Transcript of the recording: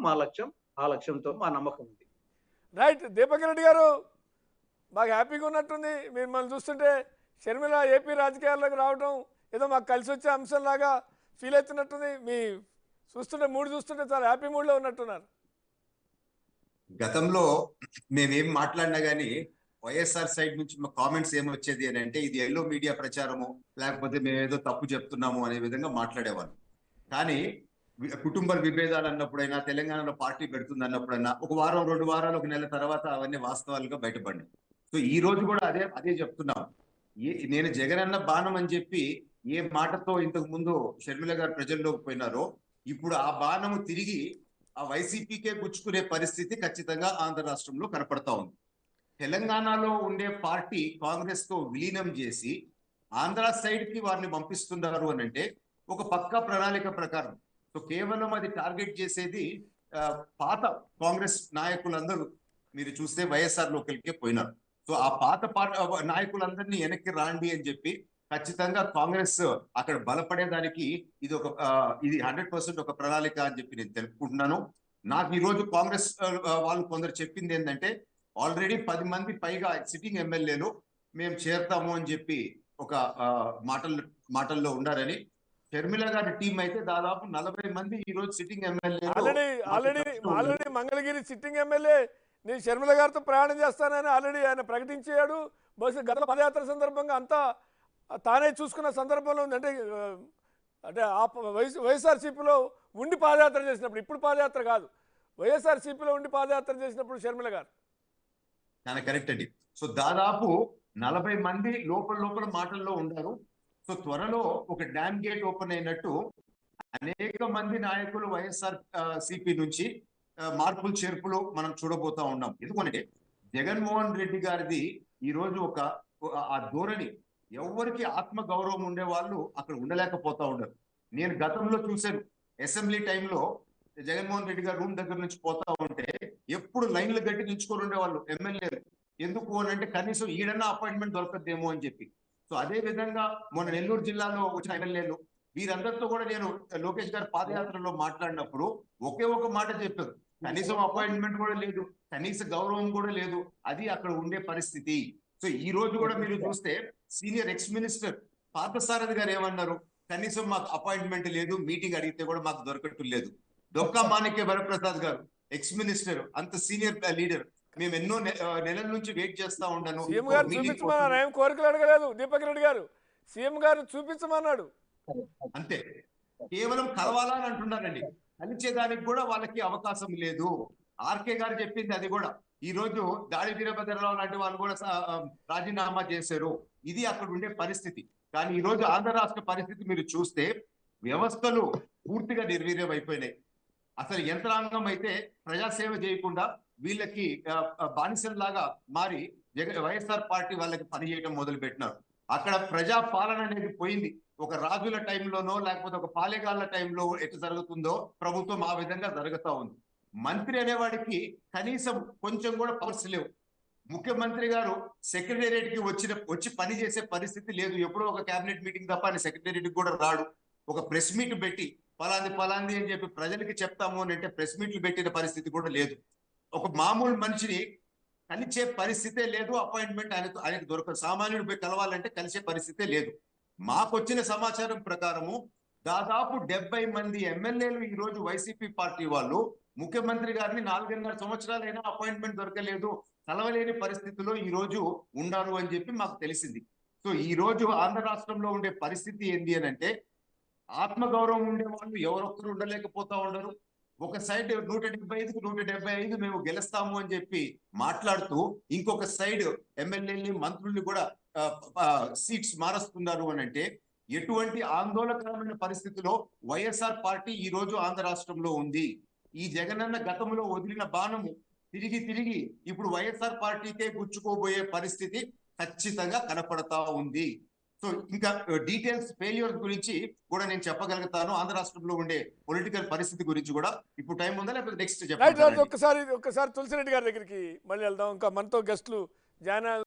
మా లక్ష్యం. ఆ లక్ష్యంతో మా నమ్మకం ఉంది. రైట్. దీపక్ రెడ్డి గారు మాకు హ్యాపీగా ఉన్నట్టుంది మిమ్మల్ని చూస్తుంటే. షర్మిల ఏపీ రాజకీయాల్లోకి రావడం ఏదో మాకు కలిసి వచ్చే అంశంలాగా ఫీల్ అవుతున్నట్టుంది. మీ చూస్తుంటే మూడు చూస్తుంటే చాలా హ్యాపీ మూడ్లో ఉన్నట్టున్నారు. గతంలో మేమేం మాట్లాడినా గానీ వైఎస్ఆర్ సైడ్ నుంచి మా కామెంట్స్ ఏమొచ్చేది అని అంటే ఇది ఎల్లో మీడియా ప్రచారము లేకపోతే మేమేదో తప్పు చెప్తున్నాము అనే విధంగా మాట్లాడేవాళ్ళు. కానీ కుటుంబ విభేదాలు అన్నప్పుడైనా తెలంగాణలో పార్టీ పెడుతుంది అన్నప్పుడైనా ఒక వారం 2 వారాలు 1 నెల తర్వాత అవన్నీ వాస్తవాలుగా బయటపడినాయి. సో ఈ రోజు కూడా అదే చెప్తున్నాం. నేను జగన్ అన్న బాణం అని చెప్పి ఏ మాటతో ఇంతకు ముందు షర్మిల గారు ప్రజల్లోకి పోయినారో ఇప్పుడు ఆ బాణము తిరిగి ఆ వైసీపీకే గుచ్చుకునే పరిస్థితి ఖచ్చితంగా ఆంధ్ర రాష్ట్రంలో కనపడతా ఉంది. తెలంగాణలో ఉండే పార్టీ కాంగ్రెస్ తో విలీనం చేసి ఆంధ్ర సైడ్ కి వారిని పంపిస్తున్నారు అని అంటే ఒక పక్కా ప్రణాళిక ప్రకారం. సో కేవలం అది టార్గెట్ చేసేది పాత కాంగ్రెస్ నాయకులందరూ మీరు చూస్తే వైఎస్ఆర్ లోకల్కే పోయినారు. సో ఆ పాత నాయకులందరినీ వెనక్కి రాండి అని చెప్పి ఖచ్చితంగా కాంగ్రెస్ అక్కడ బలపడేదానికి ఇది 100% ఒక ప్రణాళిక అని చెప్పి నేను తెలుపుకుంటున్నాను. నాకు ఈ రోజు కాంగ్రెస్ వాళ్ళు కొందరు చెప్పింది ఏంటంటే ఆల్రెడీ 10 మంది పైగా సిట్టింగ్ ఎమ్మెల్యేలు మేము చేరుతాము అని చెప్పి ఒక మాటల్లో ఉండారని. షర్మిల గారి టీం అయితే దాదాపు 40 మంది ఈ రోజు sitting MLA already Mangalagiri sitting MLA నేను షర్మిల గారితో ప్రయాణం చేస్తానని ఆల్రెడీ ఆయన ప్రకటించాడు. బహుశా గత పదయాత్ర సందర్భంగా అంతా తానే చూసుకున్న సందర్భంలో ఉంది. అంటే వైఎస్ఆర్సీపీలో ఉండి పాదయాత్ర చేసినప్పుడు, ఇప్పుడు పాదయాత్ర కాదు, వైఎస్ఆర్సీపీలో ఉండి పాదయాత్ర చేసినప్పుడు షర్మిల గారు. కరెక్ట్ అండి. సో దాదాపు 40 మంది లోపల మాటల్లో ఉంటారు. సో త్వరలో ఒక డ్యామ్ గేట్ ఓపెన్ అయినట్టు అనేక మంది నాయకులు వైఎస్ఆర్ సిపి నుంచి మార్పులు చేర్పులు మనం చూడబోతా ఉన్నాం. ఎందుకంటే జగన్మోహన్ రెడ్డి గారిది ఈ రోజు ఆ ధోరణి ఎవరికి ఆత్మ గౌరవం ఉండే వాళ్ళు అక్కడ ఉండలేకపోతా ఉండరు. నేను గతంలో చూశాను అసెంబ్లీ టైంలో జగన్మోహన్ రెడ్డి గారు రూమ్ దగ్గర నుంచి పోతా ఉంటే ఎప్పుడు లైన్లు గట్టి నిల్చుకొని ఉండేవాళ్ళు ఎమ్మెల్యేలు. ఎందుకు అని అంటే కనీసం ఈడన్నా అపాయింట్మెంట్ దొరకద్దేమో అని చెప్పి. సో అదే విధంగా మొన్న నెల్లూరు జిల్లాలో వచ్చిన ఎమ్మెల్యేలు వీరందరితో కూడా నేను లోకేష్ గారి పాదయాత్రలో మాట్లాడినప్పుడు ఒకే ఒక మాట చెప్పారు, కనీసం అపాయింట్మెంట్ కూడా లేదు, కనీస గౌరవం కూడా లేదు, అది అక్కడ ఉండే పరిస్థితి. సో ఈ రోజు కూడా మీరు చూస్తే సీనియర్ ఎక్స్ మినిస్టర్ పార్థసారథి గారు ఏమన్నారు, కనీసం మాకు అపాయింట్మెంట్ లేదు, మీటింగ్ అడిగితే కూడా మాకు దొరకటం లేదు. డొక్కా మాణిక్య వరప్రసాద్ గారు ఎక్స్ మినిస్టర్, అంత సీనియర్ లీడర్, మేము ఎన్నో నెలల నుంచి వెయిట్ చేస్తా ఉన్నాను. సీఎం గారు చూపించమన్నారు, ఏం కోరికలు అడగలేదు దీపక్ రెడ్డి గారు, సీఎం గారు చూపించమన్నాడు అంతే. కేవలం కలవాలని అంటున్నారండి, కలిసేదానికి కూడా వాళ్ళకి అవకాశం లేదు. ఆర్కే గారు చెప్పింది అది కూడా. ఈ రోజు దాడి వీరభద్రరావు లాంటి వాళ్ళు కూడా రాజీనామా చేశారు. ఇది అక్కడ ఉండే పరిస్థితి. కానీ ఈ రోజు ఆంధ్ర రాష్ట్ర పరిస్థితి మీరు చూస్తే వ్యవస్థలు పూర్తిగా నిర్వీర్యం అయిపోయినాయి. అసలు యంత్రాంగం అయితే ప్రజాసేవ చేయకుండా వీళ్ళకి బానిసల్లాగా మారి వైఎస్ఆర్ పార్టీ వాళ్ళకి పనిచేయడం మొదలు పెట్టినారు. అక్కడ ప్రజా పాలన అనేది పోయింది. ఒక రాజుల టైంలోనో లేకపోతే ఒక పాలెగాళ్ల టైంలో ఎట్లా జరుగుతుందో ప్రభుత్వం ఆ విధంగా జరుగుతూ ఉంది. మంత్రి అనేవాడికి కనీసం కొంచెం కూడా పవర్స్ లేవు. ముఖ్యమంత్రి గారు సెక్రటేరియట్ కి వచ్చి పని చేసే పరిస్థితి లేదు. ఎప్పుడో ఒక కేబినెట్ మీటింగ్ తప్ప ఆయన సెక్రటేరియట్ కూడా రాడు. ఒక ప్రెస్ మీట్ పెట్టి పలాంది అని చెప్పి ప్రజలకి చెప్తాము అని అంటే ప్రెస్ మీట్లు పెట్టిన పరిస్థితి కూడా లేదు. ఒక మామూలు మనిషిని కలిసే పరిస్థితే లేదు. అపాయింట్మెంట్ ఆయనకు దొరకదు. సామాన్యుడు పోయి కలవాలంటే కలిసే పరిస్థితే లేదు. మాకొచ్చిన సమాచారం ప్రకారము దాదాపు 70 మంది ఎమ్మెల్యేలు ఈ రోజు వైసీపీ పార్టీ వాళ్ళు ముఖ్యమంత్రి గారిని 4.5 సంవత్సరాలైనా అపాయింట్మెంట్ దొరకలేదు, కలవలేని పరిస్థితిలో ఈ రోజు ఉండారు అని చెప్పి మాకు తెలిసింది. సో ఈ రోజు ఆంధ్ర రాష్ట్రంలో ఉండే పరిస్థితి ఏంటి అని అంటే ఆత్మగౌరవం ఉండే వాళ్ళు ఎవరొక్కరు ఉండలేకపోతా ఉండరు. ఒక సైడ్ 175కు 175 మేము గెలుస్తాము అని చెప్పి మాట్లాడుతూ ఇంకొక సైడ్ ఎమ్మెల్యేని మంత్రుల్ని కూడా సీట్స్ మారుస్తున్నారు అని అంటే ఎటువంటి ఆందోళనకరమైన పరిస్థితిలో వైఎస్ఆర్ పార్టీ ఈ రోజు ఆంధ్ర రాష్ట్రంలో ఉంది. ఈ జగనన్న గతంలో వదిలిన బాణము తిరిగి ఇప్పుడు వైఎస్ఆర్ పార్టీకే గుచ్చుకోబోయే పరిస్థితి ఖచ్చితంగా కనపడతా ఉంది. సో ఇంకా డీటెయిల్స్ ఫెయిల్యూర్స్ గురించి కూడా నేను చెప్పగలుగుతాను. ఆంధ్ర రాష్ట్రంలో ఉండే పొలిటికల్ పరిస్థితి గురించి కూడా ఇప్పుడు టైం ఉందా లేకపోతే నెక్స్ట్ చెప్పండి. ఒక్కసారి తులసిరెడ్డి గారి దగ్గరికి మళ్ళీ వెళ్దాం. ఇంకా మనతో గెస్టులు జాయిన్